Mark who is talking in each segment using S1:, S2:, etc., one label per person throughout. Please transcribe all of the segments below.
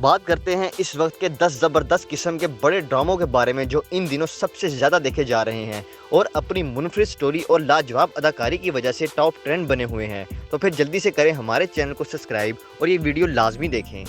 S1: بات کرتے ہیں اس وقت کے 10 زبردست قسم کے بڑے ڈراموں کے بارے میں جو ان دنوں سب سے زیادہ دیکھے جا رہے ہیں اور اپنی منفرد سٹوری اور لاجواب اداکاری کی وجہ سے ٹاپ ٹرینڈ بنے ہوئے ہیں۔ تو پھر جلدی سے کریں ہمارے چینل کو سبسکرائب اور یہ ویڈیو لازمی دیکھیں۔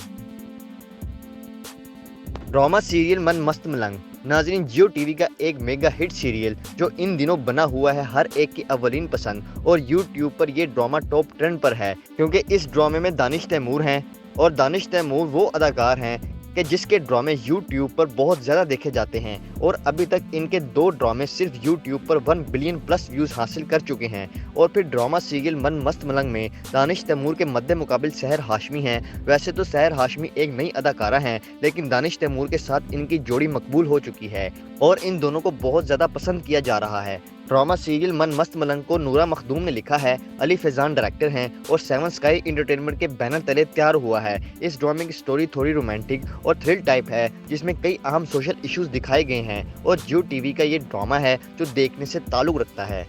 S1: ڈرامہ سیریل من مست ملنگ ناظرین، جیو ٹی وی کا ایک میگا ہٹ سیریل جو ان دنوں بنا ہوا ہے ہر ایک کی اولین پسند، اور یوٹیوب پر یہ ڈرامہ ٹاپ ٹرینڈ پر ہے کیونکہ اس ڈرامے میں دانش تیمور ہیں، اور دانش تیمور وہ اداکار ہیں کہ جس کے ڈرامے یوٹیوب پر بہت زیادہ دیکھے جاتے ہیں، اور ابھی تک ان کے 2 ڈرامے صرف یوٹیوب پر 1 بلین پلس ویوز حاصل کر چکے ہیں۔ اور پھر ڈرامہ سیریل من مست ملنگ میں دانش تیمور کے مد مقابل سحر ہاشمی ہیں۔ ویسے تو سحر ہاشمی ایک نئی اداکارہ ہیں، لیکن دانش تیمور کے ساتھ ان کی جوڑی مقبول ہو چکی ہے اور ان دونوں کو بہت زیادہ پسند کیا جا رہا ہے۔ ڈرامہ سیریل من مست ملنگ کو نورا مخدوم نے لکھا ہے، علی فیضان ڈائریکٹر ہیں اور 7 سکائی انٹرٹینمنٹ کے بینر تلے تیار ہوا ہے۔ اس ڈرامے کی سٹوری تھوڑی رومانٹک اور تھرل ٹائپ ہے جس میں کئی اہم سوشل ایشوز دکھائے گئے ہیں، اور جیو ٹی وی کا یہ ڈرامہ ہے جو دیکھنے سے تعلق رکھتا ہے۔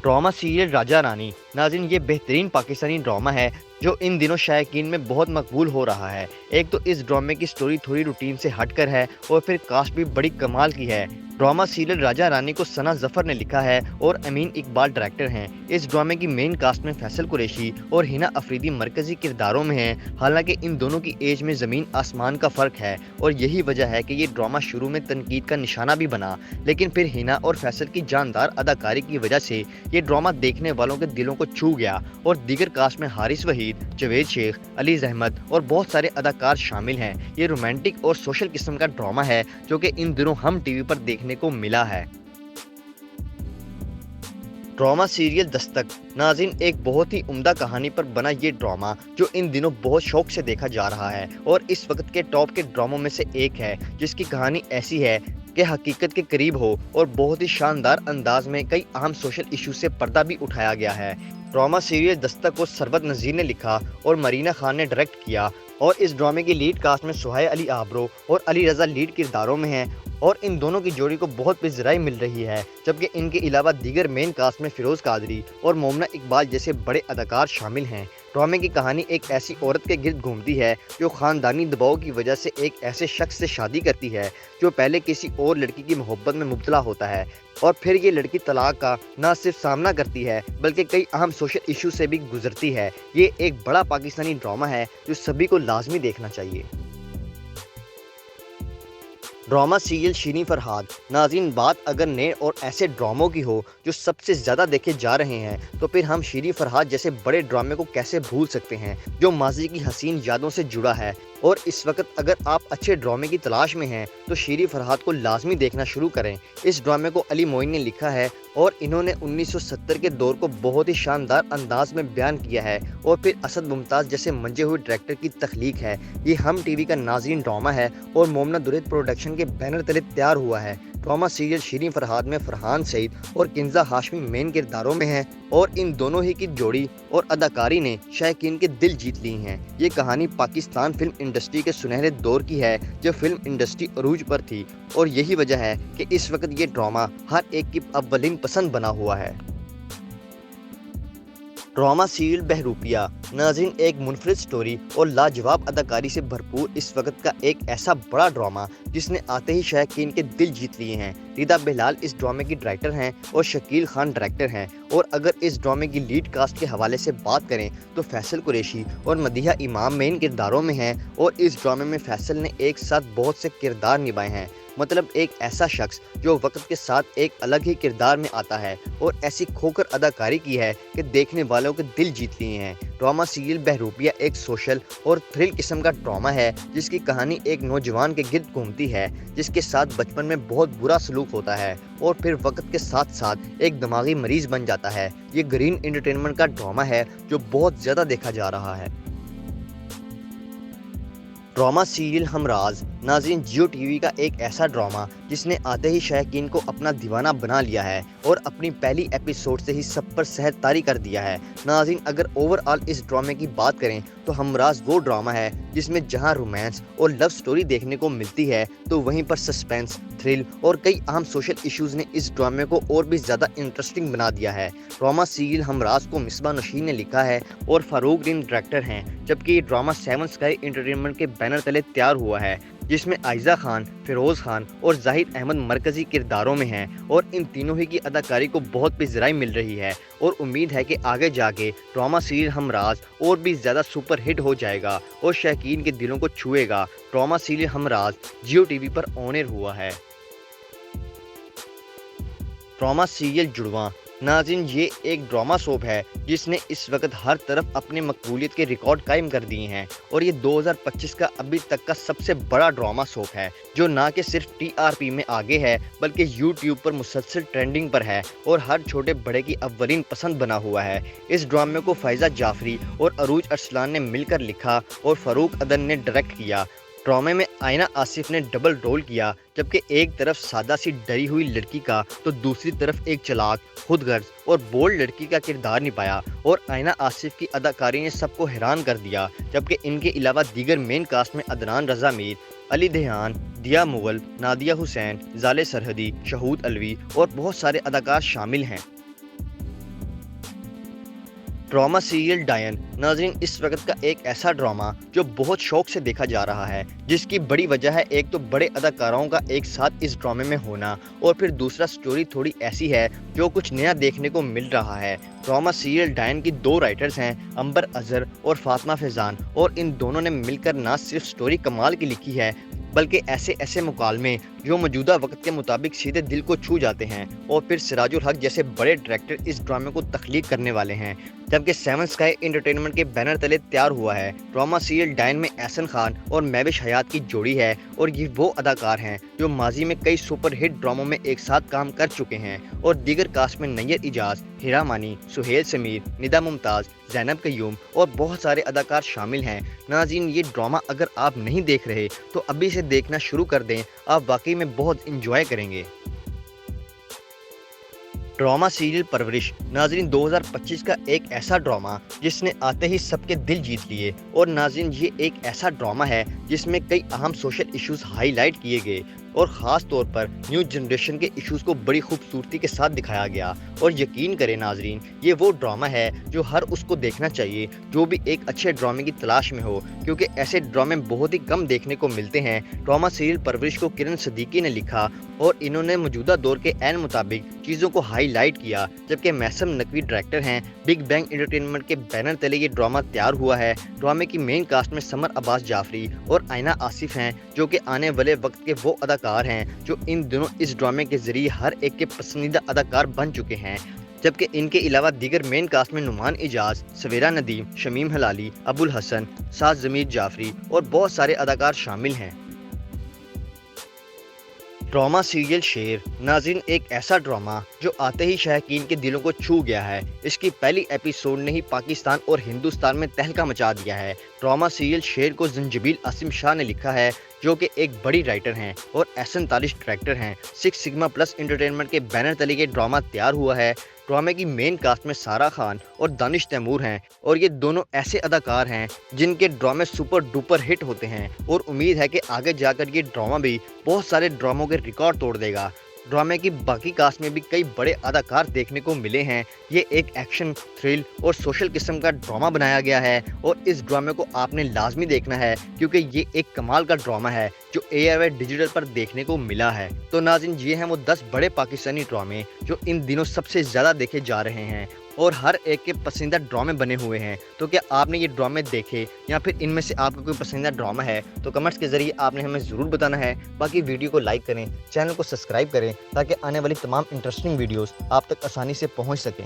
S1: ڈرامہ سیریل راجہ رانی ناظرین، یہ بہترین پاکستانی ڈرامہ ہے جو ان دنوں شائقین میں بہت مقبول ہو رہا ہے۔ ایک تو اس ڈرامے کی سٹوری تھوڑی روٹین سے ہٹ کر ہے اور پھر کاسٹ بھی بڑی کمال کی ہے۔ ڈرامہ سیریل راجہ رانی کو ثنا ظفر نے لکھا ہے اور امین اقبال ڈائریکٹر ہیں۔ اس ڈرامے کی مین کاسٹ میں فیصل قریشی اور ہنا افریدی مرکزی کرداروں میں ہیں، حالانکہ ان دونوں کی ایج میں زمین آسمان کا فرق ہے، اور یہی وجہ ہے کہ یہ ڈرامہ شروع میں تنقید کا نشانہ بھی بنا، لیکن پھر ہنا اور فیصل کی جاندار اداکاری کی وجہ سے یہ ڈرامہ دیکھنے والوں کے دلوں کو چھو گیا، اور دیگر کاسٹ میں حارث وحید، جاوید شیخ، علی زحمت اور بہت سارے اداکار شامل ہیں۔ یہ رومانٹک اور سوشل قسم کا ڈرامہ ہے جو کہ ان دنوں ہم ٹی وی پر دیکھنے کو ملا ہے۔ ڈرامہ سیریل دستک ناظرین، ایک بہت ہی عمدہ کہانی پر بنا یہ ڈرامہ جو ان دنوں بہت شوق سے دیکھا جا رہا ہے اور اس وقت کے ٹاپ کے ڈراموں میں سے ایک ہے، جس کی کہانی ایسی ہے کہ حقیقت کے قریب ہو اور بہت ہی شاندار انداز میں کئی اہم سوشل ایشو سے پردہ بھی اٹھایا گیا ہے۔ ڈرامہ سیریل دستک کو سربت نذیر نے لکھا اور مرینا خان نے ڈائریکٹ کیا، اور اس ڈرامے کی لیڈ کاسٹ میں سہیل علی آبرو اور علی رضا لیڈ کرداروں میں ہیں، اور ان دونوں کی جوڑی کو بہت پذیرائی مل رہی ہے، جبکہ ان کے علاوہ دیگر مین کاسٹ میں فیروز قادری اور مومنہ اقبال جیسے بڑے اداکار شامل ہیں۔ ڈرامے کی کہانی ایک ایسی عورت کے گرد گھومتی ہے جو خاندانی دباؤ کی وجہ سے ایک ایسے شخص سے شادی کرتی ہے جو پہلے کسی اور لڑکی کی محبت میں مبتلا ہوتا ہے، اور پھر یہ لڑکی طلاق کا نہ صرف سامنا کرتی ہے بلکہ کئی اہم سوشل ایشو سے بھی گزرتی ہے۔ یہ ایک بڑا پاکستانی ڈرامہ ہے جو سبھی کو لازمی دیکھنا چاہیے۔ ڈرامہ سیریل شیریں فرہاد ناظرین، بات اگر نئے اور ایسے ڈراموں کی ہو جو سب سے زیادہ دیکھے جا رہے ہیں تو پھر ہم شیریں فرہاد جیسے بڑے ڈرامے کو کیسے بھول سکتے ہیں جو ماضی کی حسین یادوں سے جڑا ہے۔ اور اس وقت اگر آپ اچھے ڈرامے کی تلاش میں ہیں تو شیریں فرہاد کو لازمی دیکھنا شروع کریں۔ اس ڈرامے کو علی معین نے لکھا ہے اور انہوں نے 1970 کے دور کو بہت ہی شاندار انداز میں بیان کیا ہے، اور پھر اسد ممتاز جیسے منجے ہوئے ڈائریکٹر کی تخلیق ہے۔ یہ ہم ٹی وی کا ناظرین ڈرامہ ہے اور مومنہ درید پروڈکشن کے بینر تلے تیار ہوا ہے۔ ڈرامہ سیریل شیریں فرہاد میں فرحان سعید اور کنزہ ہاشمی مین کرداروں میں ہیں، اور ان دونوں ہی کی جوڑی اور اداکاری نے شائقین کے دل جیت لی ہیں۔ یہ کہانی پاکستان فلم انڈسٹری کے سنہرے دور کی ہے جب فلم انڈسٹری عروج پر تھی، اور یہی وجہ ہے کہ اس وقت یہ ڈرامہ ہر ایک کی اولین پسند بنا ہوا ہے۔ ڈرامہ سیریل بہروپیہ ناظرین، ایک منفرد سٹوری اور لاجواب اداکاری سے بھرپور اس وقت کا ایک ایسا بڑا ڈرامہ جس نے آتے ہی شائقین کے دل جیت لیے ہیں۔ ردا بہلال اس ڈرامے کی ڈائریکٹر ہیں اور شکیل خان ڈائریکٹر ہیں، اور اگر اس ڈرامے کی لیڈ کاسٹ کے حوالے سے بات کریں تو فیصل قریشی اور مدیحہ امام مین کرداروں میں ہیں، اور اس ڈرامے میں فیصل نے ایک ساتھ بہت سے کردار نبھائے ہیں، مطلب ایک ایسا شخص جو وقت کے ساتھ ایک الگ ہی کردار میں آتا ہے اور ایسی کھوکر اداکاری کی ہے کہ دیکھنے والوں کے دل جیت لیے ہیں۔ ڈرامہ سیریل بہروپیہ ایک سوشل اور تھرل قسم کا ڈرامہ ہے جس کی کہانی ایک نوجوان کے گرد گھومتی ہے جس کے ساتھ بچپن میں بہت برا سلوک ہوتا ہے اور پھر وقت کے ساتھ ساتھ ایک دماغی مریض بن جاتا ہے۔ یہ گرین انٹرٹینمنٹ کا ڈرامہ ہے جو بہت زیادہ دیکھا جا رہا ہے۔ ڈرامہ سیریل ہمراز नाज़रीन, जियो टीवी का एक ऐसा ड्रामा जिसने आते ही शायकीन को अपना दीवाना बना लिया है और अपनी पहली एपिसोड से ही सब पर सहर तारी कर दिया है। नाज़रीन, अगर ओवरऑल इस ड्रामे की बात करें तो हमराज़ वो ड्रामा है जिसमें जहां रोमांस और लव स्टोरी देखने को मिलती है तो वहीं पर सस्पेंस, थ्रिल और कई अहम सोशल इश्यूज ने इस ड्रामे को और भी ज़्यादा इंटरेस्टिंग बना दिया है। ड्रामा सीरियल हमराज़ को मिसबा नशीन ने लिखा है और फारूक दिन डायरेक्टर हैं, जबकि ये ड्रामा सेवन स्काई एंटरटेनमेंट के बैनर तले तैयार हुआ है, जिसमें आयजा खान, फिरोज खान और जाहिर अहमद मरकजी किरदारों में हैं और इन तीनों ही की अदाकारी को बहुत बेजराई मिल रही है और उम्मीद है कि आगे जाके ड्रामा सीरियल हमराज़ और भी ज़्यादा सुपर हिट हो जाएगा और शौकीन के दिलों को छुएगा। Drama serial Humraaz Geo TV पर ऑन एयर हुआ है। Drama serial Judwaan. नाज़रीन, ये एक ड्रामा सोप है जिसने इस वक्त हर तरफ अपने मकबूलियत के रिकॉर्ड कायम कर दिए हैं और ये 2025 का अभी तक का सबसे बड़ा ड्रामा सोप है जो ना कि सिर्फ टीआरपी में आगे है बल्कि यूट्यूब पर मुसलसल ट्रेंडिंग पर है और हर छोटे बड़े की अव्वलीन पसंद बना हुआ है। इस ड्रामे को फैज़ा जाफरी और अरूज अरसलान ने मिलकर लिखा और फारूक अदन ने डायरेक्ट किया। ड्रामे में आयना आसिफ ने डबल रोल किया, जबकि एक तरफ सादा सी डरी हुई लड़की का तो दूसरी तरफ एक चालाक, खुदगर्ज और बोल्ड लड़की का किरदार निभाया और आयना आसिफ की अदाकारी ने सबको हैरान कर दिया। जबकि इनके अलावा दीगर मेन कास्ट में अदनान रजा मीर, अली देहान, दिया मुगल, नादिया हुसैन, जाले सरहदी, शहूद अलवी और बहुत सारे अदाकार शामिल हैं। ड्रामा सीरियल डायन। नाज़रीन, इस वक्त का एक ऐसा ड्रामा जो बहुत शौक से देखा जा रहा है, जिसकी बड़ी वजह है एक तो बड़े अदाकारों का एक साथ इस ड्रामे में होना और फिर दूसरा स्टोरी थोड़ी ऐसी है जो कुछ नया देखने को मिल रहा है। ड्रामा सीरियल डायन की दो राइटर्स हैं, अंबर अजहर और फातिमा फैजान, और इन दोनों ने मिलकर ना सिर्फ स्टोरी कमाल की लिखी है बल्कि ऐसे ऐसे मुकालमे जो मौजूदा वक्त के मुताबिक सीधे दिल को छू जाते हैं और फिर सिराजुल हक जैसे बड़े डायरेक्टर इस ड्रामे को तख्लीक करने वाले हैं। जबकि सेवन स्काई एंटरटेनमेंट के बैनर तले तैयार हुआ है। ड्रामा सीरियल डायन में एहसन खान और महविश हयात की जोड़ी है और ये वो अदाकार हैं जो माजी में कई सुपर हिट ड्रामों में एक साथ काम कर चुके हैं और दीगर कास्ट में नैयर इजाज, हिरा मानी, सुहेल समीर, निदा मुमताज़, जैनब कयूम और बहुत सारे अदाकार शामिल हैं। नाज़रीन, ये ड्रामा अगर आप नहीं देख रहे तो अभी से देखना शुरू कर दें, आप वाकई में बहुत इंजॉय करेंगे। ड्रामा सीरियल परवरिश। नाज़रीन, 2025 का एक ऐसा ड्रामा जिसने आते ही सबके दिल जीत लिए और नाज़रीन, ये एक ऐसा ड्रामा है जिसमें कई अहम सोशल इश्यूज हाईलाइट किए गए और ख़ास तौर पर न्यू जनरेशन के इश्यूज़ को बड़ी खूबसूरती के साथ दिखाया गया। और यकीन करें नाज़रीन, ये वो ड्रामा है जो हर उसको देखना चाहिए जो भी एक अच्छे ड्रामे की तलाश में हो, क्योंकि ऐसे ड्रामे बहुत ही कम देखने को मिलते हैं। ड्रामा सीरियल परवरिश को किरण सदीकी ने लिखा और इन्होंने मौजूदा दौर के ऐन मुताबिक चीज़ों को हाईलाइट किया, जबकि महसम नकवी डायरेक्टर हैं। बिग बैंग एंटरटेनमेंट के बैनर तले ये ड्रामा तैयार हुआ है। ड्रामे की मेन कास्ट में समर अब्बास जाफरी और आयना आसिफ हैं, जो कि आने वाले वक्त के वो अदाकार हैं जो इन दिनों इस ड्रामे के जरिए हर एक के पसंदीदा अदाकार बन चुके हैं। जबकि इनके अलावा दीगर मेन कास्ट में नुमान इजाज, सवेरा नदीम, शमीम हलाली, अबुल हसन, साज जमीर जाफरी और बहुत सारे अदाकार शामिल हैं। ड्रामा सीरियल शेर। नाज़रीन, एक ऐसा ड्रामा जो आते ही शौकीन के दिलों को छू गया है। इसकी पहली एपिसोड ने ही पाकिस्तान और हिंदुस्तान में तहलका मचा दिया है। ड्रामा सीरियल शेर को जंजबील आसिम शाह ने लिखा है, जो कि एक बड़ी राइटर हैं और एहसन तालिश डायरेक्टर हैं। सिक्स सिग्मा प्लस एंटरटेनमेंट के बैनर तले ये ड्रामा तैयार हुआ है। ड्रामे की मेन कास्ट में सारा खान और दानिश तैमूर हैं और ये दोनों ऐसे अदाकार हैं जिनके ड्रामे सुपर डुपर हिट होते हैं और उम्मीद है कि आगे जाकर ये ड्रामा भी बहुत सारे ड्रामों के रिकॉर्ड तोड़ देगा। ड्रामे की बाकी कास्ट में भी कई बड़े अदाकार देखने को मिले हैं। ये एक एक्शन, थ्रिल और सोशल किस्म का ड्रामा बनाया गया है और इस ड्रामे को आपने लाजमी देखना है, क्योंकि ये एक कमाल का ड्रामा है जो ARY डिजिटल पर देखने को मिला है। तो नाज़रीन, ये हैं वो 10 बड़े पाकिस्तानी ड्रामे जो इन दिनों सबसे ज़्यादा देखे जा रहे हैं और हर एक के पसंदीदा ड्रामे बने हुए हैं। तो क्या आपने ये ड्रामे देखे या फिर इनमें से आपका कोई पसंदीदा ड्रामा है तो कमेंट्स के ज़रिए आपने हमें ज़रूर बताना है। बाकी वीडियो को लाइक करें, चैनल को सब्सक्राइब करें ताकि आने वाली तमाम इंटरेस्टिंग वीडियोस आप तक आसानी से पहुंच सकें।